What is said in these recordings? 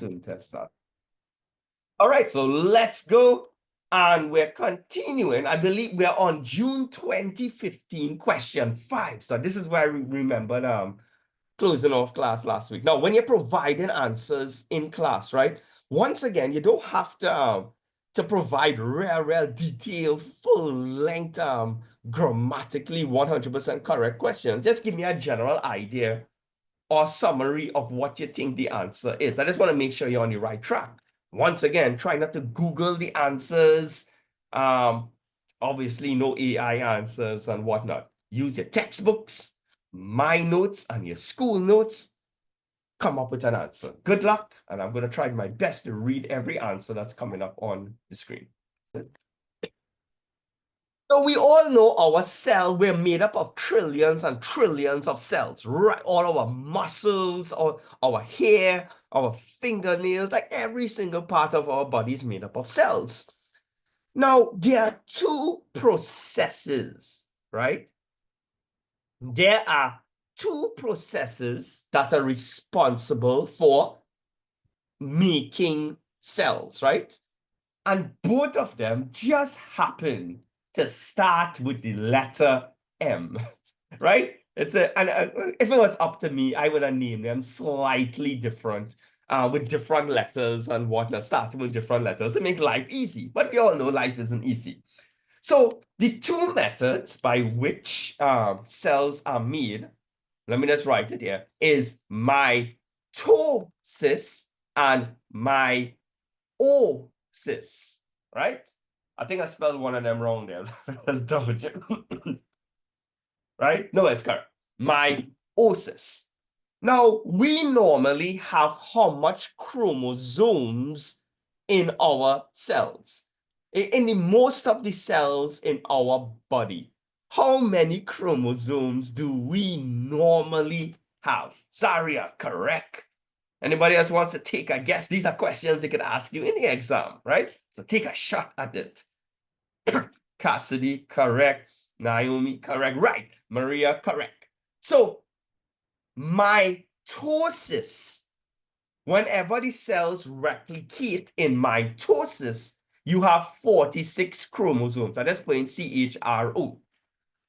Zoom test start. All right, so let's go. And we're continuing. I believe we're on June 2015, question 5. So this is where I remembered closing off class last week. Now, when you're providing answers in class, right? Once again, you don't have to provide real detailed, full-length, grammatically 100% correct questions. Just give me a general idea or summary of what you think the answer is. I just want to make sure you're on the right track. Once again, try not to Google the answers. Obviously, no AI answers and whatnot. Use your textbooks, my notes, and your school notes. Come up with an answer. Good luck, and I'm going to try my best to read every answer that's coming up on the screen. So we all know our cell, we're made up of trillions and trillions of cells, right? All our muscles, our hair, our fingernails, like every single part of our body is made up of cells. Now, there are two processes, right? There are two processes that are responsible for making cells, right? And both of them just happen to start with the letter M, right? If it was up to me, I would have named them slightly different, with different letters and whatnot, starting with different letters to make life easy. But we all know life isn't easy. So the two methods by which cells are made, let me just write it here, is mitosis and meiosis, right? I think I spelled one of them wrong there. Let's double check. Right? No, it's correct. Meiosis. Now, we normally have how much chromosomes in our cells? In the most of the cells in our body, how many chromosomes do we normally have? Zaria, correct. Anybody else wants to take a guess? These are questions they could ask you in the exam, right? So take a shot at it. Cassidy, correct. Naomi, correct. Right. Maria, correct. So mitosis, whenever the cells replicate in mitosis, you have 46 chromosomes. I just put in CHRO.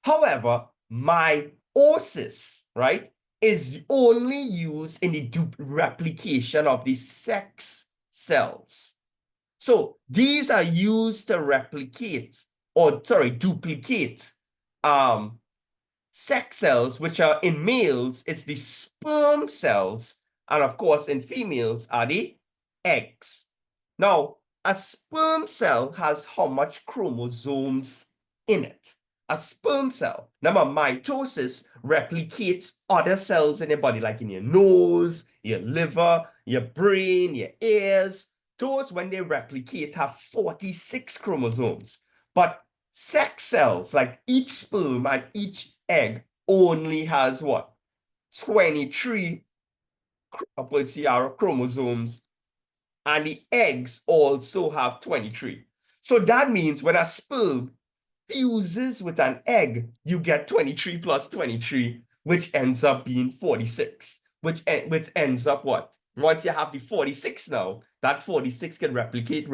However, meiosis, right, is only used in the replication of the sex cells. So these are used to replicate, or sorry, duplicate sex cells, which are in males, it's the sperm cells, and of course in females are the eggs. Now, a sperm cell has how much chromosomes in it? A sperm cell, number mitosis, replicates other cells in your body, like in your nose, your liver, your brain, your ears. Those, when they replicate, have 46 chromosomes. But sex cells, like each sperm and each egg, only has what? 23 chromosomes, and the eggs also have 23. So that means when a sperm fuses with an egg, you get 23 plus 23, which ends up being 46, which ends up what? Once you have the 46 now, that 46 can replicate,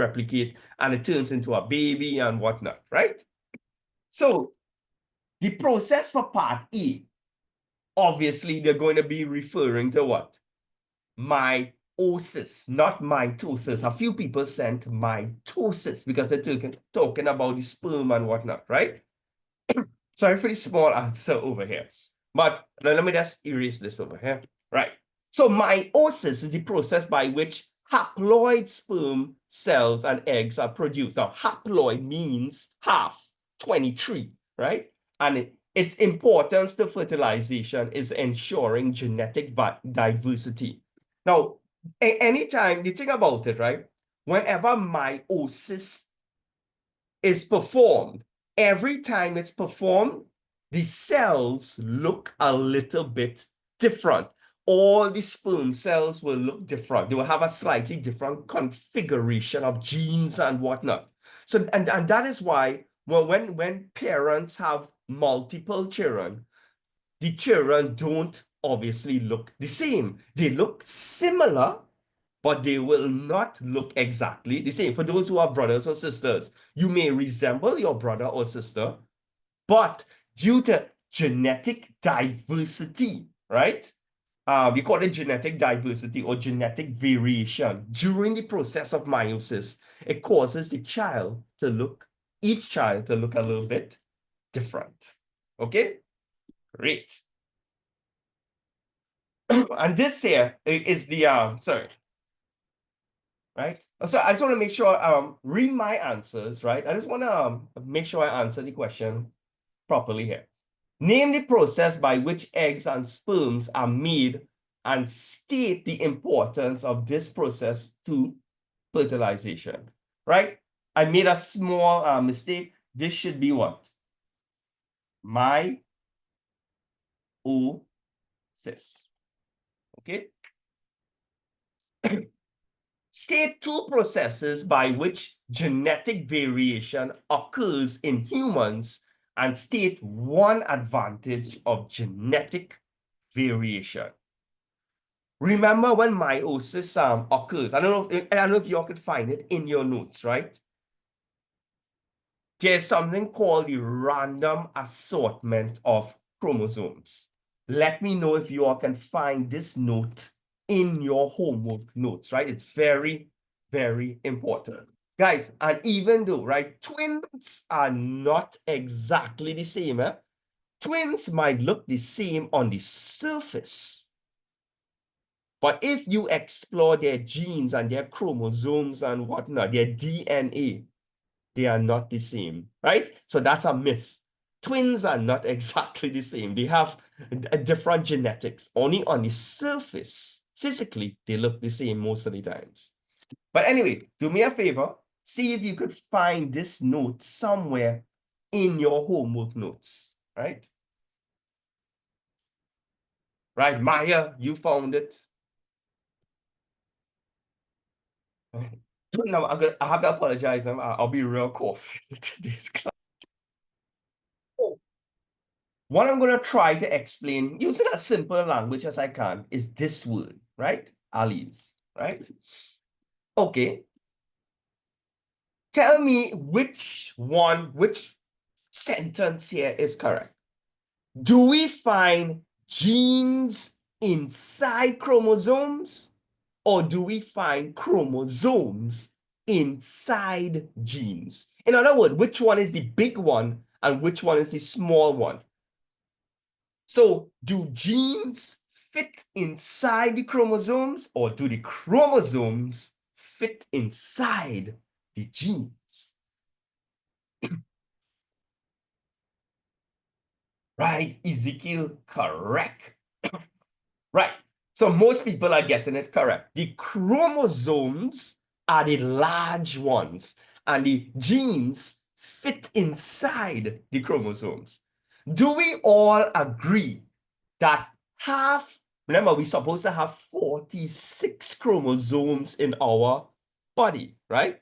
and it turns into a baby and whatnot, right? So the process for part A, obviously they're going to be referring to what? Meiosis, not mitosis. A few people sent mitosis because they're talking about the sperm and whatnot, right? Sorry for the small answer over here. But let me just erase this over here. Right. So meiosis is the process by which haploid sperm cells and eggs are produced. Now, haploid means half, 23, right? And its importance to fertilization is ensuring genetic diversity. Now, anytime you think about it, right? Whenever meiosis is performed, every time it's performed, the cells look a little bit different. All the sperm cells will look different. They will have a slightly different configuration of genes and whatnot. So, and that is why when parents have multiple children, the children don't obviously look the same. They look similar, but they will not look exactly the same. For those who have brothers or sisters, you may resemble your brother or sister, but due to genetic diversity, right? We call it genetic diversity or genetic variation. During the process of meiosis, it causes each child to look a little bit different. Okay, great. And this here is the, sorry, right? So I just want to make sure, read my answers, right? I just want to make sure I answer the question properly here. Name the process by which eggs and sperms are made and state the importance of this process to fertilization, right? I made a small mistake. This should be what? Meiosis, okay? State two processes by which genetic variation occurs in humans and state one advantage of genetic variation. Remember when meiosis occurs? I don't know if you all could find it in your notes, right? There's something called the random assortment of chromosomes. Let me know if you all can find this note in your homework notes, right? It's very, very important. Guys, and even though, right, twins are not exactly the same, twins might look the same on the surface. But if you explore their genes and their chromosomes and whatnot, their DNA, they are not the same, right? So that's a myth. Twins are not exactly the same. They have a different genetics. Only on the surface, physically, they look the same most of the times. But anyway, do me a favor. See if you could find this note somewhere in your homework notes, right? Right, Maya, you found it. No, I have to apologize. I'll be real cough today's class. Oh, what I'm going to try to explain using as simple language as I can is this word, right? Alleles, right? Okay. Tell me which sentence here is correct. Do we find genes inside chromosomes, or do we find chromosomes inside genes? In other words, which one is the big one and which one is the small one? So do genes fit inside the chromosomes, or do the chromosomes fit inside the genes? Right, Ezekiel, correct. Right. So most people are getting it correct. The chromosomes are the large ones, and the genes fit inside the chromosomes. Do we all agree that remember, we're supposed to have 46 chromosomes in our body, right?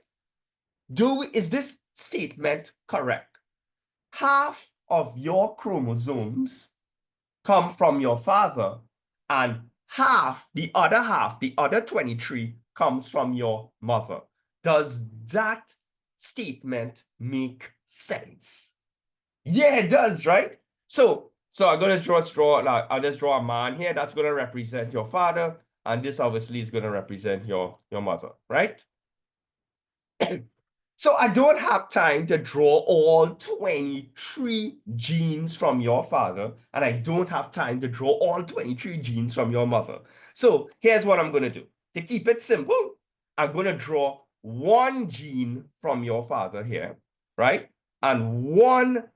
Is this statement correct? Half of your chromosomes come from your father, and the other 23, comes from your mother. Does that statement make sense? Yeah, it does, right? So I'm going to I'll just draw a man here that's going to represent your father, and this obviously is going to represent your mother, right? So I don't have time to draw all 23 genes from your father, and I don't have time to draw all 23 genes from your mother. So here's what I'm going to do. To keep it simple, I'm going to draw one gene from your father here, right? And one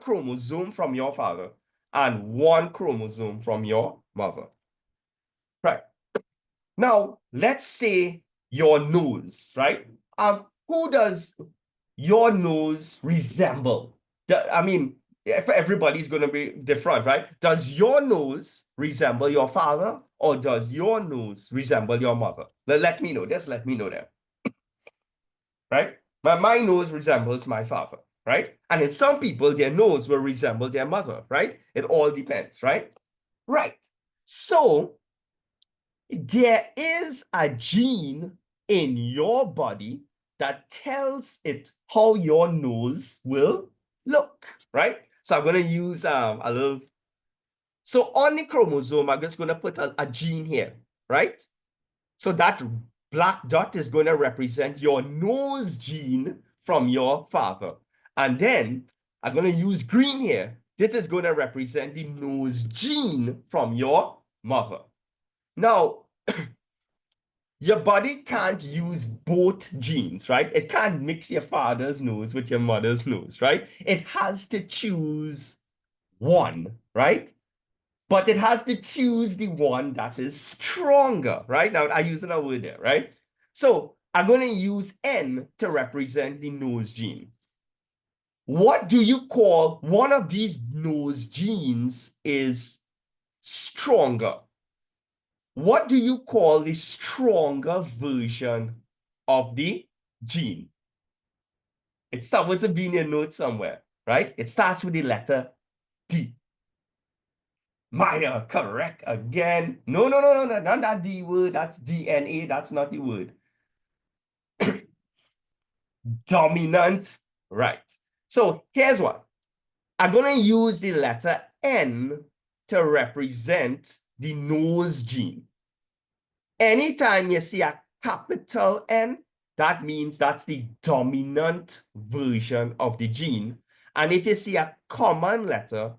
chromosome from your father and one chromosome from your mother. Right. Now, let's say your nose, right? Who does your nose resemble? I mean, everybody's going to be different, right? Does your nose resemble your father, or does your nose resemble your mother? Let me know. Just let me know that, right? My nose resembles my father, right? And in some people, their nose will resemble their mother, right? It all depends, right? Right. So There is a gene in your body that tells it how your nose will look, right? So I'm going to use a little. So on the chromosome, I'm just going to put a gene here, right? So that black dot is going to represent your nose gene from your father. And then I'm going to use green here. This is going to represent the nose gene from your mother. Now, your body can't use both genes, right? It can't mix your father's nose with your mother's nose, right? It has to choose one, right? But it has to choose the one that is stronger, right? Now, I'm using a word there, right? So I'm going to use N to represent the nose gene. What do you call one of these nose genes is stronger? What do you call the stronger version of the gene? It's supposed to be in your note somewhere, right? It starts with the letter D. Maya, correct again. No, no, no, no, no, not that D word. That's DNA. That's not the word. Dominant, right. So here's what. I'm going to use the letter N to represent the nose gene. Anytime you see a capital N, that means that's the dominant version of the gene. And if you see a common letter,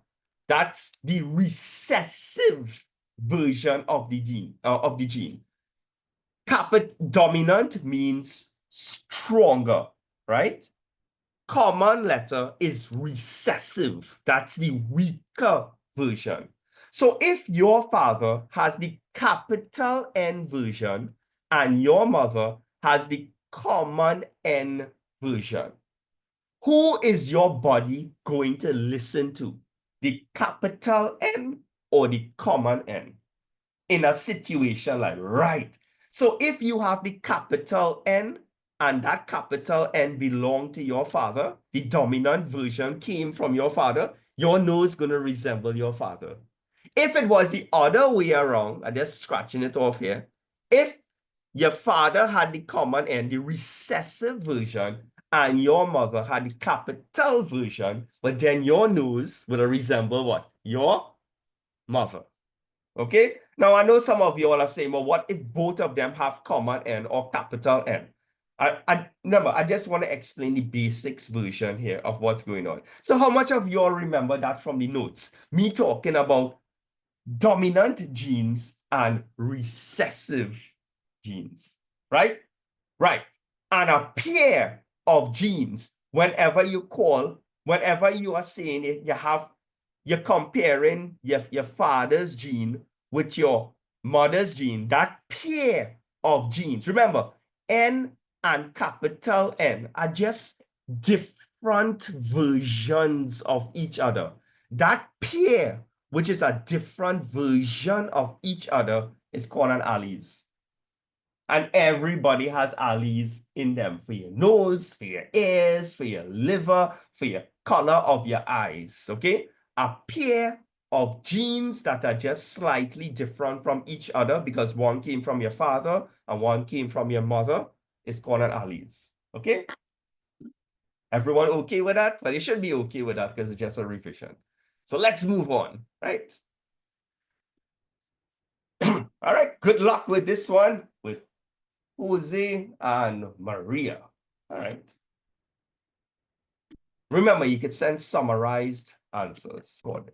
that's the recessive version of the gene. Dominant means stronger, right? Common letter is recessive. That's the weaker version. So if your father has the capital N version and your mother has the common N version, who is your body going to listen to? The capital N or the common N? In a situation like, right. So if you have the capital N and that capital N belonged to your father, the dominant version came from your father, your nose is going to resemble your father. If it was the other way around, I'm just scratching it off here. If your father had the common N, the recessive version, and your mother had the capital version, but then your nose will resemble what? Your mother. Okay? Now, I know some of you all are saying, well, what if both of them have common N or capital N? Remember, I just want to explain the basics version here of what's going on. So how much of you all remember that from the notes? Me talking about dominant genes and recessive genes, right? Right. And a pair of genes, whenever you are saying it, you're comparing your father's gene with your mother's gene, that pair of genes. Remember, N and capital N are just different versions of each other. That pair, which is a different version of each other, is called an alleles. And everybody has alleles in them for your nose, for your ears, for your liver, for your color of your eyes, okay? A pair of genes that are just slightly different from each other because one came from your father and one came from your mother is called an alleles, okay? Everyone okay with that? Well, you should be okay with that because it's just a revision. So let's move on, right? All right, good luck with this one with Jose and Maria. All right. Remember, you could send summarized answers for them.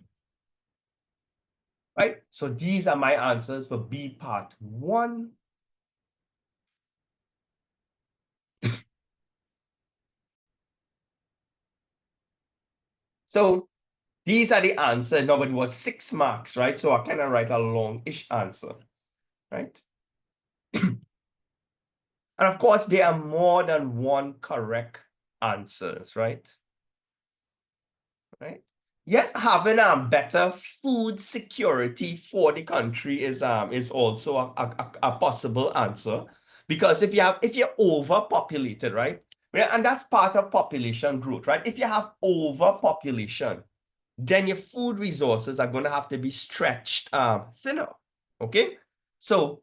Right? So these are my answers for B part 1. So these are the answers. No, but it was 6 marks, right? So I kind of write a long-ish answer, right? And of course, there are more than one correct answers, right? Right? Yes, having better food security for the country is also a possible answer, because if you're overpopulated, right? And that's part of population growth, right? If you have overpopulation, then your food resources are going to have to be stretched thinner. Okay, so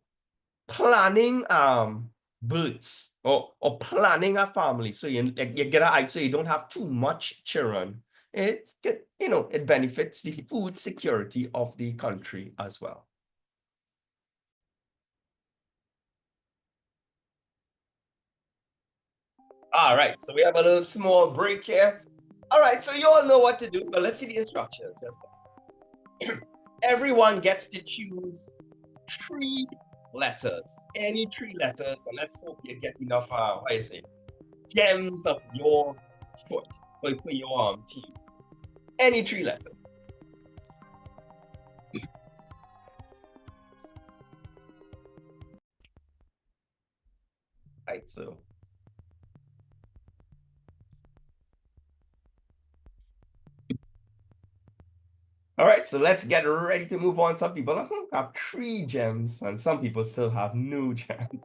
planning births or planning a family, so you get an idea, so you don't have too much children. It benefits the food security of the country as well. All right, so we have a little small break here. All right, so you all know what to do, but let's see the instructions. Everyone gets to choose 3 letters, any 3 letters, and let's hope you get enough, what I say, gems of your choice for your team. Any 3 letters. Right, so. All right, so let's get ready to move on. Some people have 3 gems, and some people still have no gems.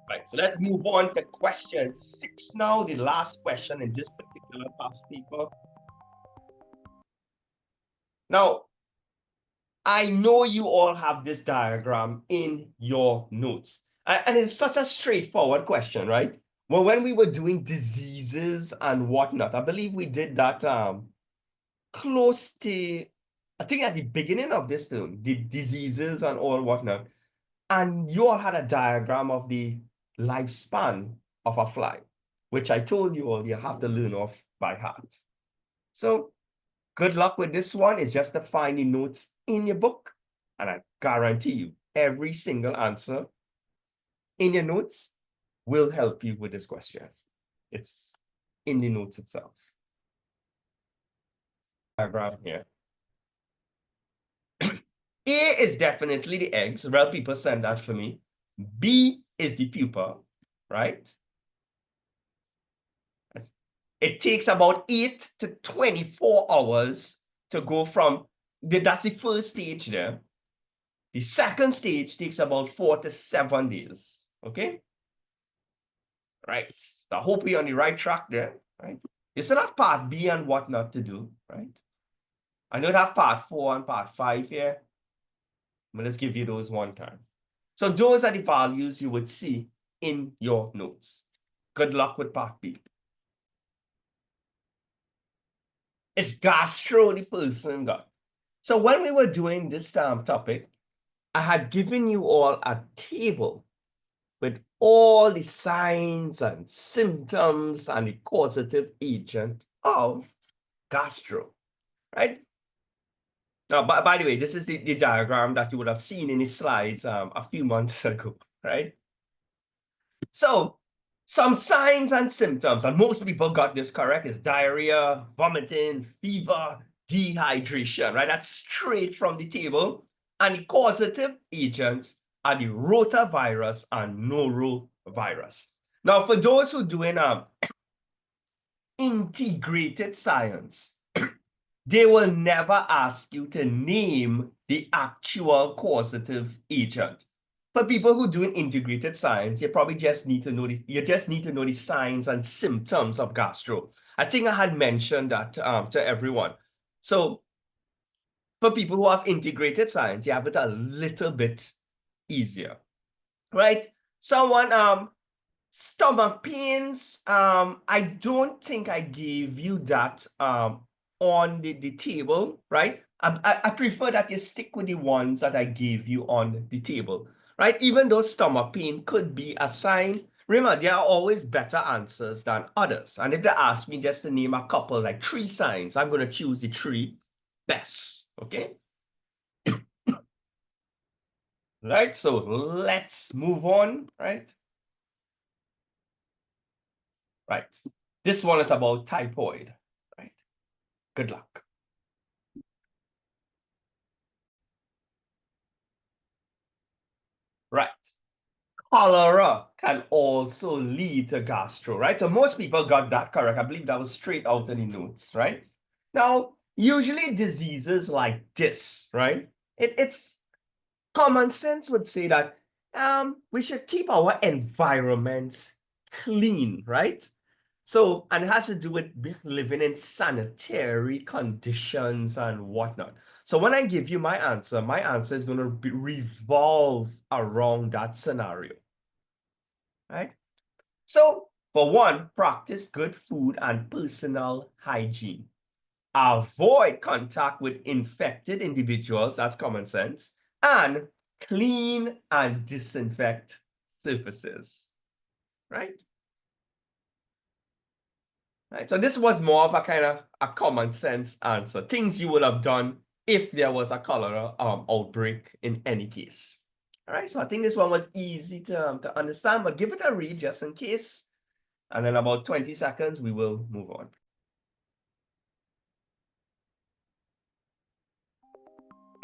Right, so let's move on to question 6 now, the last question in this particular past paper. Now, I know you all have this diagram in your notes, and it's such a straightforward question, right? Well, when we were doing diseases and whatnot, I believe we did that close to, I think at the beginning of this term, the diseases and all whatnot, and you all had a diagram of the lifespan of a fly, which I told you all you have to learn off by heart. So good luck with this one. It's just to find the notes in your book, and I guarantee you every single answer in your notes will help you with this question. It's in the notes itself. Diagram here. A is definitely the eggs. Well, people send that for me. B is the pupa, right? It takes about 8 to 24 hours to go from, that's the first stage there. The second stage takes about 4 to 7 days, okay? Right, I hope we're on the right track there, right? You still have part B and what not to do, right? I know you have part 4 and part 5 here, but let's give you those one time. So those are the values you would see in your notes. Good luck with part B. It's gastro the person got. So when we were doing this topic, I had given you all a table with all the signs and symptoms and the causative agent of gastro, right? Now, by the way, this is the diagram that you would have seen in the slides a few months ago, right? So some signs and symptoms, and most people got this correct, is diarrhea, vomiting, fever, dehydration, right? That's straight from the table. And the causative agents are the rotavirus and norovirus. Now, for those who are doing integrated science, they will never ask you to name the actual causative agent. For people who do integrated science, you probably just need to know the signs and symptoms of gastro. I think I had mentioned that to everyone. So for people who have integrated science, you have it a little bit easier, right? Someone stomach pains. I don't think I gave you that on the table, right? I prefer that you stick with the ones that I gave you on the table, right? Even though stomach pain could be a sign, remember, there are always better answers than others. And if they ask me just to name a couple, like 3 signs, I'm going to choose the 3 best, okay? Right, so let's move on, right? Right. This one is about typhoid, right? Good luck. Right. Cholera can also lead to gastro, right? So most people got that correct. I believe that was straight out of the notes, right? Now, usually diseases like this, right? It's common sense would say that we should keep our environments clean, right? So, and it has to do with living in sanitary conditions and whatnot. So when I give you my answer is going to revolve around that scenario, right? So for one, practice good food and personal hygiene. Avoid contact with infected individuals, that's common sense, and clean and disinfect surfaces, right? Right. So this was more of a kind of a common sense answer, things you would have done if there was a cholera outbreak in any case. All right, so I think this one was easy to understand, but give it a read just in case. And in about 20 seconds, we will move on.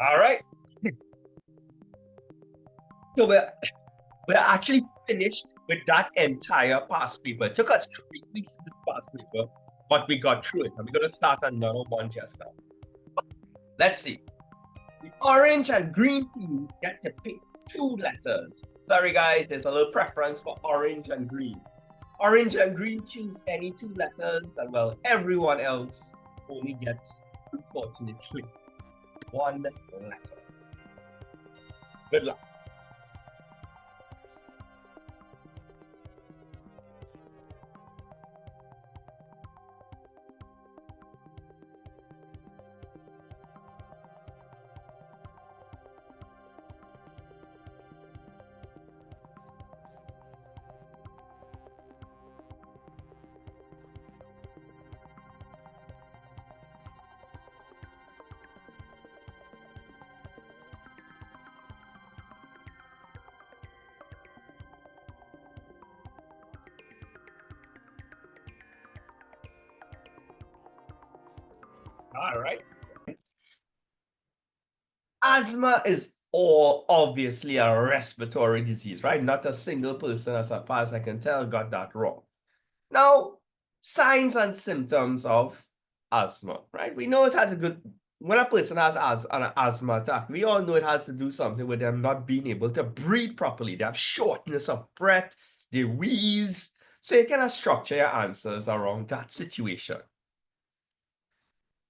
All right. So we're actually finished with that entire past paper. It took us 3 weeks to do past paper, but we got through it. And we're going to start another one just now. Let's see. The orange and green team get to pick 2 letters. Sorry, guys, there's a little preference for orange and green. Orange and green choose any 2 letters, and well, everyone else only gets, unfortunately, 1 letter. Good luck. All right. Asthma is obviously a respiratory disease, right? Not a single person, as far as I can tell, got that wrong. Now, signs and symptoms of asthma, right? We know it has a good, when a person has an asthma attack, we all know it has to do something with them not being able to breathe properly. They have shortness of breath, they wheeze. So you kind of structure your answers around that situation.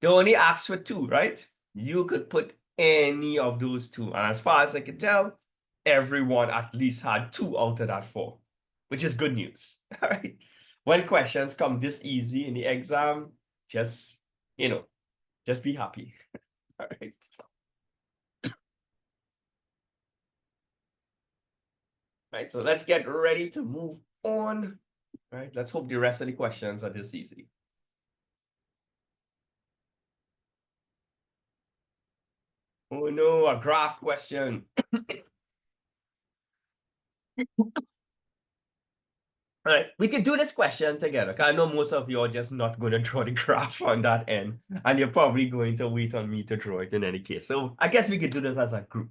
They only ask for 2, right? You could put any of those 2. And as far as I can tell, everyone at least had 2 out of that 4, which is good news. All right. When questions come this easy in the exam, just, just be happy. All right. Right. So let's get ready to move on. All right. Let's hope the rest of the questions are this easy. Oh no, a graph question. All right, we can do this question together. Cause I know most of you are just not going to draw the graph on that end, and you're probably going to wait on me to draw it in any case. So I guess we could do this as a group.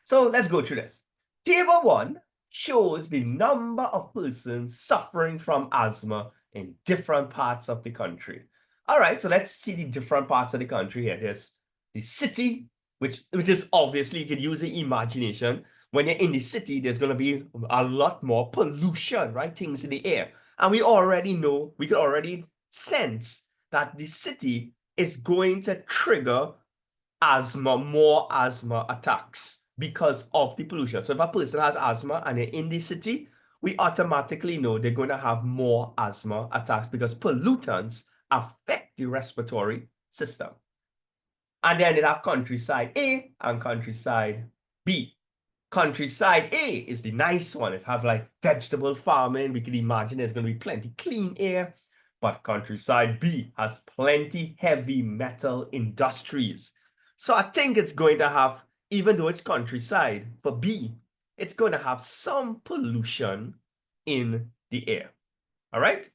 So let's go through this. Table 1 shows the number of persons suffering from asthma in different parts of the country. All right, so let's see the different parts of the country here. There's the city, which is obviously you can use the imagination. When you're in the city, there's going to be a lot more pollution, right? Things in the air. And we already know, we could already sense that the city is going to trigger more asthma attacks because of the pollution. So if a person has asthma and they're in the city, we automatically know they're going to have more asthma attacks because pollutants affect the respiratory system. And then they have countryside A and countryside B. Countryside A is the nice one. It have like vegetable farming. We can imagine there's going to be plenty clean air. But countryside B has plenty heavy metal industries. So I think it's going to have, even though it's countryside, for B, it's going to have some pollution in the air. All right?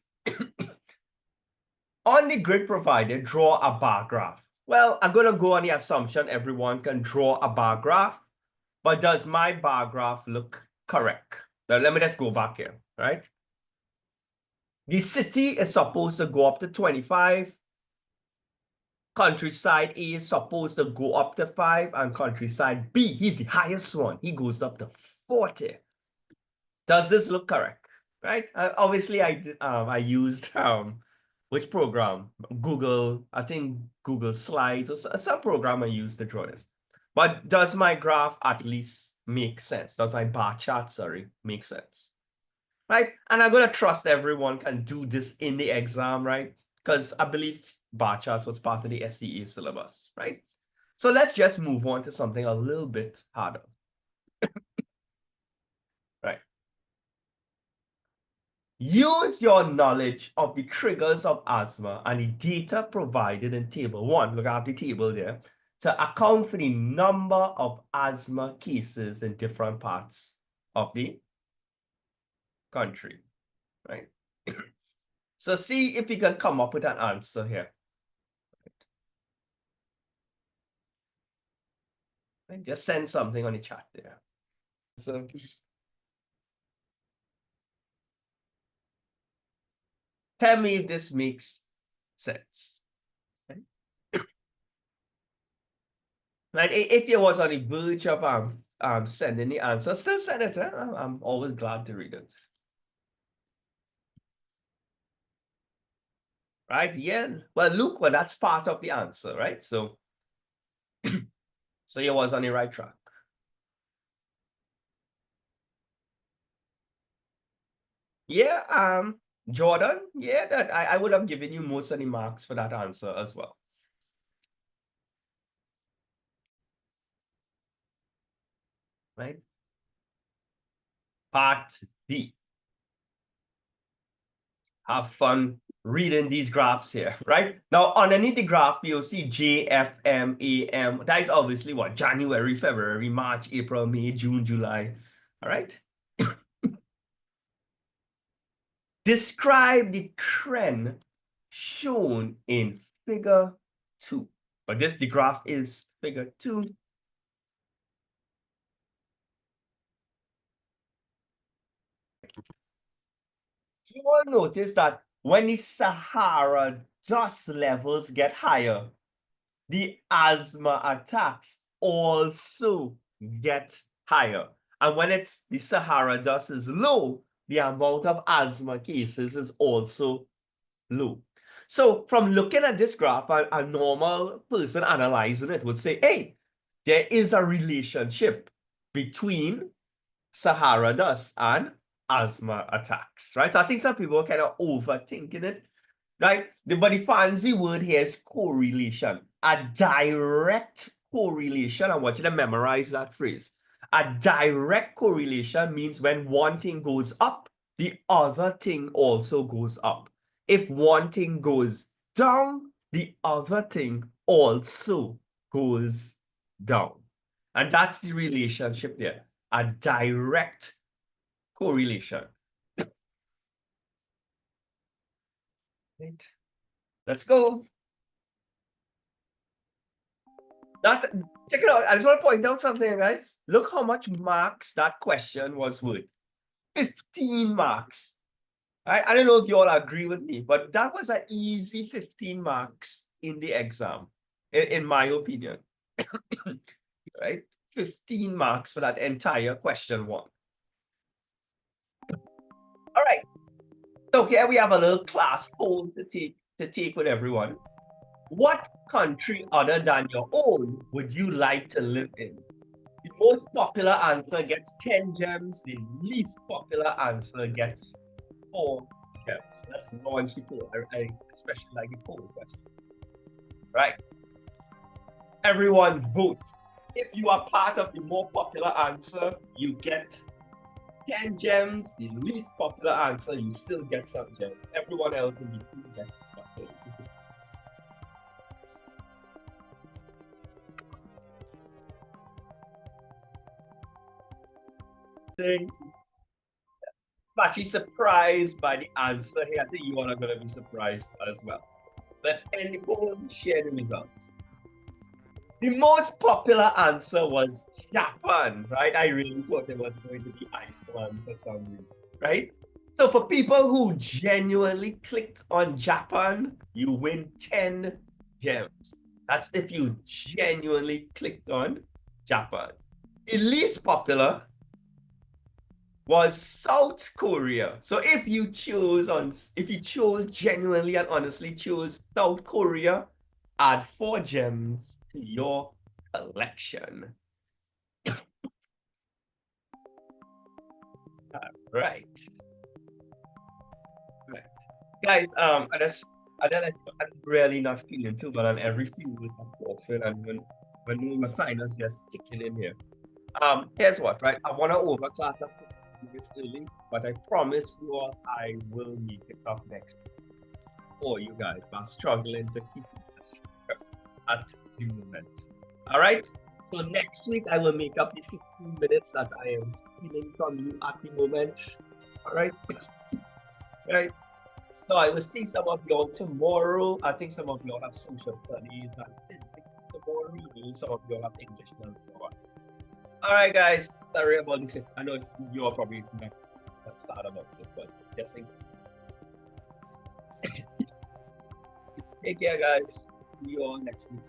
On the grid provided, draw a bar graph. Well, I'm going to go on the assumption everyone can draw a bar graph, but does my bar graph look correct? Now, let me just go back here, right? The city is supposed to go up to 25. Countryside A is supposed to go up to 5, and countryside B, he's the highest one. He goes up to 40. Does this look correct? Right? Obviously, I used Which program? Google, I think Google Slides or some program I use to draw this. But does my graph at least make sense? Does my bar chart, sorry, make sense? Right? And I'm going to trust everyone can do this in the exam, right? Because I believe bar charts was part of the SEA syllabus, right? So let's just move on to something a little bit harder, right? Use your knowledge of the triggers of asthma and the data provided in table 1, look at the table there, to account for the number of asthma cases in different parts of the country, right? So see if you can come up with an answer here. And just send something on the chat there. So tell me if this makes sense. Right? If you was on the verge of sending the answer, still send it. I'm always glad to read it. Right? Yeah. Well, look, well, that's part of the answer, right? So, so you was on the right track. Yeah, Jordan, yeah, that I would have given you most of the marks for that answer as well. Right? Part D. Have fun reading these graphs here, right? Now, underneath the graph, you'll see JFMAM. That is obviously what? January, February, March, April, May, June, July. All right? Describe the trend shown in figure 2. But this, the graph is figure 2. You all notice that when the Sahara dust levels get higher, the asthma attacks also get higher. And when it's the Sahara dust is low, the amount of asthma cases is also low. So from looking at this graph, a normal person analyzing it would say, hey, there is a relationship between Sahara dust and asthma attacks, right? So I think some people are kind of overthinking it, right? But the fancy word here is correlation, a direct correlation. I want you to memorize that phrase. A direct correlation means when one thing goes up, the other thing also goes up. If one thing goes down, the other thing also goes down. And that's the relationship there, a direct correlation. Right. Let's go. That, check it out. I just want to point out something, guys. Look how much marks that question was worth. 15 marks. I don't know if you all agree with me, but that was an easy 15 marks in the exam, in my opinion. Right? 15 marks for that entire question 1. All right. So here we have a little class poll to take with everyone. What country other than your own would you like to live in? The most popular answer gets 10 gems. The least popular answer gets 4 gems. Let's launch the poll. I especially like the poll question. Right. Everyone vote. If you are part of the more popular answer, you get 10 gems. The least popular answer, you still get some gems. Everyone else in between gets nothing. I'm actually surprised by the answer here. I think you all are going to be surprised as well. Let's end the poll, share the results. The most popular answer was Japan, right? I really thought it was going to be Iceland for some reason, right? So for people who genuinely clicked on Japan, you win 10 gems. That's if you genuinely clicked on Japan. The least popular was South Korea. So if you chose genuinely and honestly chose South Korea, add 4 gems to your collection. Right. Right. Guys, I'm really not feeling too well, and every few weeks I'm coughing, and when my sinus just kicking in here. Here's what, right? I want to overclass a few minutes early, but I promise you all I will make it up next for you guys. But I'm struggling to keep this at the moment. All right. So next week I will make up the 15 minutes that I am stealing from you at the moment. All right. All right. So I will see some of y'all tomorrow. I think some of y'all have social studies and physics tomorrow. Some of y'all have English now. All right, guys. Sorry about this. I know you are probably not sad about this, but just think. Take care, guys. See you all next week.